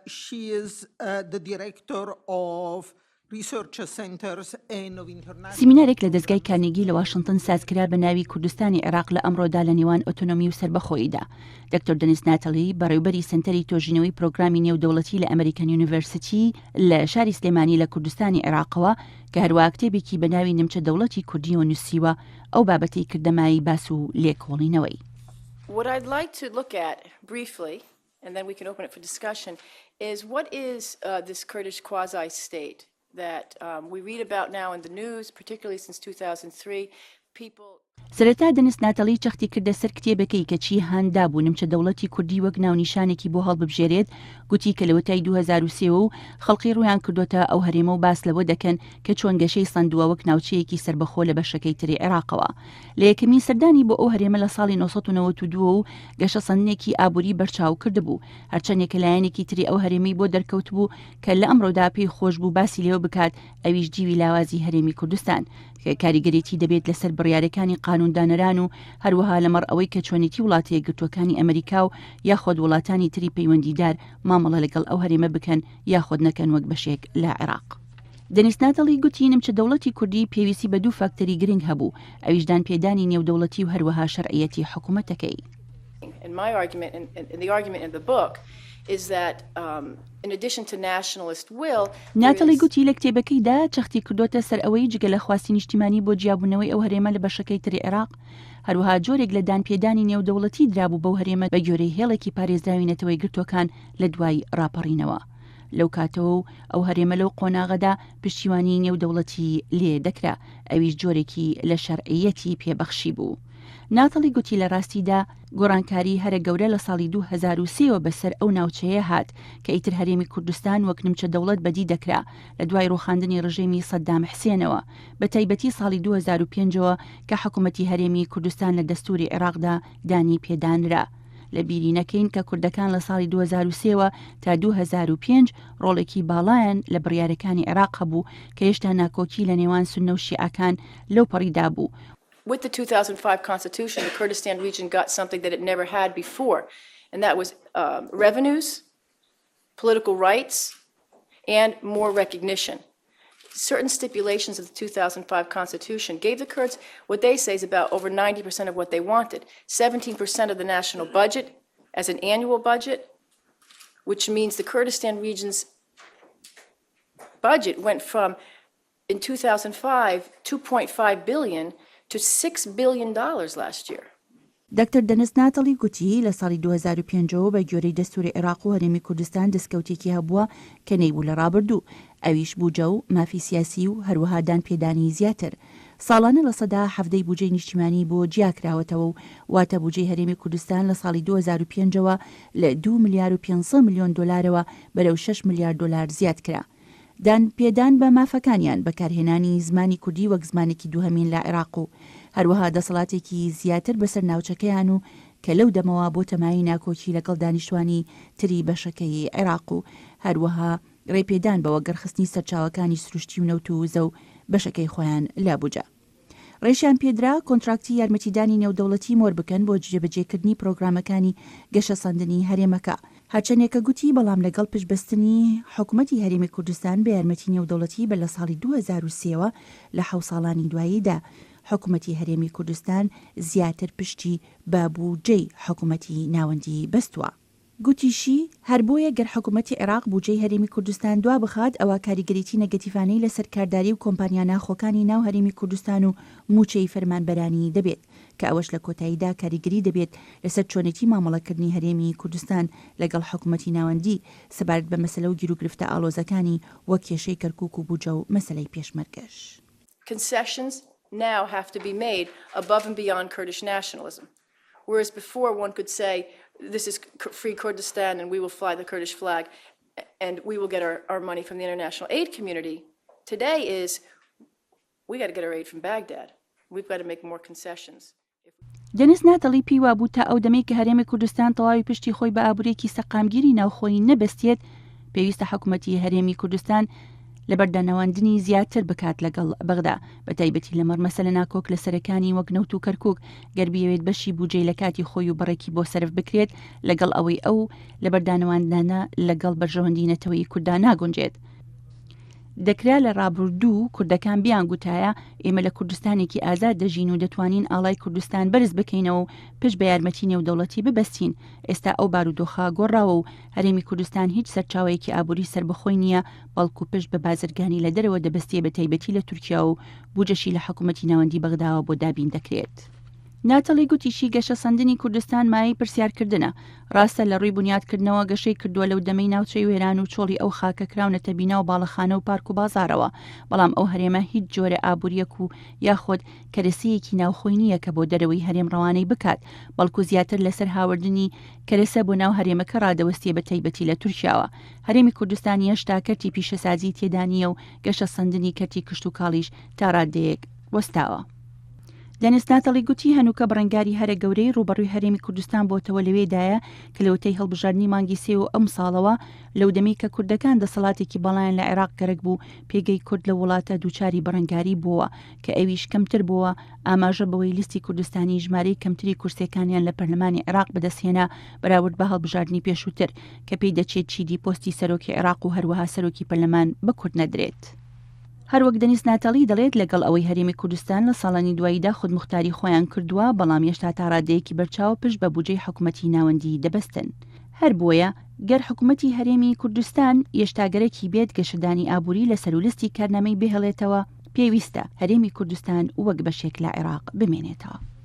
She is the director of research centers and of international. سیمینارێک لە دەستگای کارنێگی لە واشنگتن سازکرا بە ناوی کوردستانی عێراق لە ئەمڕۆدا لە نێوان ئۆتۆنۆمی و سربەخۆییدا. دکتۆر دەنیس ناتەلی بەڕێوەبەری سنتەری تۆژینەوەی پرۆگرامی نێودەوڵەتی لە ئەمریکان یونیڤرسیتی لە شاری سلێمانی لە کوردستانی عێراقەوە کە هەروە کتێبێکی بە ناوی نیمچە دەوڵەتی کوردی و نووسیوە ئەو بابەتی کردەمای باس و لێکۆڵینەوەی. What I'd like to look at briefly, and then we can open it for discussion, is what is this Kurdish quasi-state that we read about now in the news, particularly since 2003. People. سەرەتا دەنیس ناتەلی چەختی کردە سەر کتێبەکەی کە چی هەندا بوو نمچە دەوڵەتی کوردی وەک ناونیشانێکی بۆ هەڵببژێرێت گوتی کە لە وەتای 2003 و خەڵقی ڕویان کردوتە ئەو هەرێمە و باس لەوە دەکەن کە چۆن گەشەی سندووە وەک ناوچەیەکی سربەخۆ لە بەشەکەی تری عێراقەوە. لە یەکەمین سەردانی بۆ ئەو هەرێمە لە ساڵی 1992 و گەشە سندێکی ئابووری بەرچاو کردبوو هەرچەندێکە لایەنێکی تری ئەو هەرێمەی بۆ دەرکەوت بوو کە لە ئەمڕۆدا پێی خۆش بوو باسی لێوە بکات ئەویش جیوی لاوازی هەرێمی کوردستان کە کاریگەرێتی دەبێت لەسەر بڕیارەکانی قانوندانەران و هەروەها لەمەڕ ئەوەی کە چۆنێتی وڵاتە یەکگرتووەکانی ئەمریکا و یاخۆد وڵاتانی تری پەیوەندیدار مامەڵە لەگەڵ ئەو هەرێمە بکەن یاخۆد نەکەن وەک بەشێک لە عێراق. دەنیس ناتەلی گوتی نمچە دەوڵەتی کوردی پێویستی بە دوو فاکتەری گرنگ هەبوو ئەویشدان پێدانی نێودەوڵەتی و هەروەها شەرعیەتی حکوومەتەکەی. And my argument, and the argument in the book, is that in addition to nationalist will, ناتەلی گوتی لە کتێبەکەیدا چەختی کردوتە سەر ئەوەی جگە لە خواستی نیشتیمانی بۆ جیابوونەوەی ئەو هەرێمە لە بەشەکەی تری عێراق هەروەها جۆرێک لە دانپێدانی نێودەوڵەتی درابوو بەو هەرێمە بە گوێرەی هێڵێکی پارێزراوی نەتەوەی گرتوەکان لە دوای ڕاپەڕینەوە. لەو کاتەوە و ئەو هەرێمە لەو قۆناغەدا پشتیوانی نێودەوڵەتی لێ دەکرا ئەویش جۆرێکی لە شەرعیەتی پێبەخشی بوو. ناتەلی گوتی لە ڕاستیدا گۆڕانکاری هەرە گەورە لە ساڵی 2003 بەسەر ئەو ناوچەیە هات کە ئیتر هەرێمی کوردستان وەک نمچە دەوڵەت بەدی دەکرا لە دوای ڕووخاندنی ڕژێمی سەدام حسێنەوە بە تایبەتی ساڵی 2005ەوە کە حکوومەتی هەرێمی کوردستان لە دەستوری عێراقدا دانی پێدانرا. لە بیری نەکەین کە کوردەکان لە ساڵی 2003 تا 2005 ڕۆڵێکی باڵایەن لە بڕیارەکانی عێراق هەبوو کە هێشتا ناکۆکی لە نێوان سوننە و شیعەکان لەو پەڕیدا بوو. With the 2005 Constitution, the Kurdistan region got something that it never had before, and that was revenues, political rights, and more recognition. Certain stipulations of the 2005 Constitution gave the Kurds what they say is about over 90% of what they wanted, 17% of the national budget as an annual budget, which means the Kurdistan region's budget went from, in 2005, $2.5 billion to $6 billion last year. دکتۆر دەنیس ناتەلی گوتی لە ساڵی 2005 بە گوێرەی دەستوری عێراق و هەرێمی کوردستان دەستکەوتێکی هەبووە کە نەیبوو لە ڕابردوو ئەویش بووجە و مافی سیاسی و هەروەها دانپێدانی زیاتر. ساڵانە لە سەدا 17 بودجەی نیشتیمانی بۆ جیاکراوەتەوە و واتە بودجەی هەرێمی کوردستان لە ساڵی 2005ەوە لە 2 ملیار و 500 میلیۆن دلارەوە بەرەو 6 میلیارد دلار زیاد کرا. دان پێدان بە مافەکانیان بەکارهێنانی زمانی کوردی وەک زمانێکی دووهەمین لە عێراق و هەروەها دەسەڵاتێکی زیاتر بەسەر ناوچەکەیان و کە لەو دەمەوە بۆ تەمایی ناکۆکی لەگەڵ دانیشتوانی تری بەشەکەی عێراق و هەروەها ڕێپێدان بەوە گەرخستنی سەرچاوەکانی سروشتی و نەوت و وزە و بەشەکەی خۆیان لە بووجە. ڕێژیان پێدرا کۆنتراکتی یارمەتیدانی نێودەوڵەتی مۆر بکەن بۆ جێبەجێکردنی پرۆگرامەکانی گەشە سەندنی هەرێمەکە. هەرچەندێکە گوتی بەڵام لەگەڵ پشتبەستنی حکوومەتی هەرێمی کوردستان بە یارمەتی نێودەوڵەتی بە لە ساڵی 2003 لە 7 ساڵانی دواییدا حکوومەتی هەرێمی کوردستان زیاتر پشتی بە بودجەی حکوومەتی ناوەندی بەستووە. گوتیشی هەر بۆیە گەر حکوومەتی عێراق بودجەی هەرێمی کوردستان دوا بخات ئەوە کاریگەریتی نەگەتیڤانەی لەسەر کارداری و کۆمپانیا ناخۆکانی ناو هەرێمی کوردستان و موچەی فەرمانبەرانی دەبێت کە ئەوەش لە کۆتاییدا کاریگەری دەبێت لەسەر چۆنێتی مامەڵەکردنی هەرێمی کوردستان لەگەڵ حکوومەتی ناوەندی سەبارەت بە مەسەلە و گیرروگرفتە ئالۆزەکانی وەک کێشەی کەرکووک و بووجە و مەسەلەی پێشمەرگەش. Concessions now have to be made above and beyond Kurdish nationalism. Whereas before one could say, this is free Kurdistan and we will fly the Kurdish flag and we will get our money from the international aid community. Today is, we got to get our aid from Baghdad. We've got to make more concessions. دەنیس ناتەلی پیوا بوو تا ئەو دەمەی کە هەرێمی کوردستان تەواوی پشتی خۆی بە ئابوورێکی سەقامگیری ناوخۆیی نەبەستێت پێویستە حکوومەتی هەرێمی کوردستان لە بەردانەوەاندنی زیاتر بکات لەگەڵ بەغدا بەتایبەتی لە مەرمەسە لە ناکۆک لە سەرەکانی وەک نەوت و کەرکووک گەربیەوێت بەشی بودجەی لە کاتی خۆی و بەڕێکی بۆ سەرف بکرێت لەگەڵ ئەوەی ئەو لە بەردانەوەاندانە لەگەڵ بەرژەوەندی نەتەوەی کوردان ناگونجێت. دەکرا لە ڕابردوو کوردەکان بیان گوتایە ئێمە لە کوردستانێکی ئازاد دەژین و دەتوانین ئاڵای کوردستان بەرز بکەینەوە و پشت بە یارمەتی نێودەوڵەتی ببەستین. ئێستا ئەو بارودۆخە گۆڕاوە و هەرێمی کوردستان هیچ سەرچاوەیەکی ئابووری سربەخۆی نییە، بەڵکو پشت بە بازرگانی لە دەرەوە دەبەستێ بە تایبەتی لە تورکیا و بودجەشی لە حکوومەتی ناوەندی بەغداوە بۆ دابین دەکرێت. ناتەڵی گوتیشی گەشە سەندنی کوردستان مای پرسیارکردنە. ڕاستە لە ڕووی بنیادکردنەوە گەشەی کردووە لەو دەمەی ناوچەی وێران و چۆڵی ئەو خاکە کراونەتە بینا و باڵەخانە و پارک و بازارەوە، بەڵام ئەو هەرێمە هیچ جۆرە ئابوووریەک و یاخۆت کەرەسەیەکی ناوخۆی نییە کە بۆ دەرەوەی هەرێم ڕەوانەی بکات، بەڵکو زیاتر لەسەر هاوردنی کەرەسە بۆ ناو هەرێمەکە ڕادەوەستێ بە تایبەتی لە تورکیاوە. هەرێمی کوردستانی هێشتا کەرتی پیشەسازی تێدانیە و گەشە سەندنی کەرتی کشت و کاڵیش تا ڕادەیەک وەستاوە. دەنیس ناتەڵی گوتی هەنووکە بڕنگاری هەرە گەورەی ڕوبەڕووی هەرێمی کوردستان بۆتەوە لەوێدایە کە لەوتەی هەڵبژاردننی مانگی سێ و ئەم ساڵەوە لەو دەمەی کە کوردەکان دەسەڵاتێکی بەڵایەن لە عێراق گەرەک بوو پێگەی کورد لە وڵاتە دووچاری بڕنگاری بووە کە ئەویش کەمتر بووە ئاماژە بەوەی لیستی کوردستانی ژمارەی کەمتری کورسەکانیان لە پەرلەمانی عێراق بەدەستهێنا بەراورد بە هەڵبژاردننی پێشووتر کە پێی دەچێت چیدی پۆستی سەرۆکی عێراق و هەروەها سەرۆکی پەرلەمان بە کورد نەدرێت. هەروەک دەنیس ناتەڵی دەڵێت لەگەڵ ئەوەی هەرێمی کوردستان لە ساڵانی دواییدا خودمختاری خۆیان کردووە، بەڵام هێشتا تا ڕادەیەکی بەرچاو پشت بە بودجەی حکوومەتی ناوەندی دەبەستن. هەر بۆیە گەر حکوومەتی هەرێمی کوردستان هێشتاگەرەکی بێت گەشەدانی ئابووری لە سەرولستی کارنامەی بهێڵێتەوە، پێویستە هەرێمی کوردستان وەک بەشێک لە عێراق بمێنێتەوە.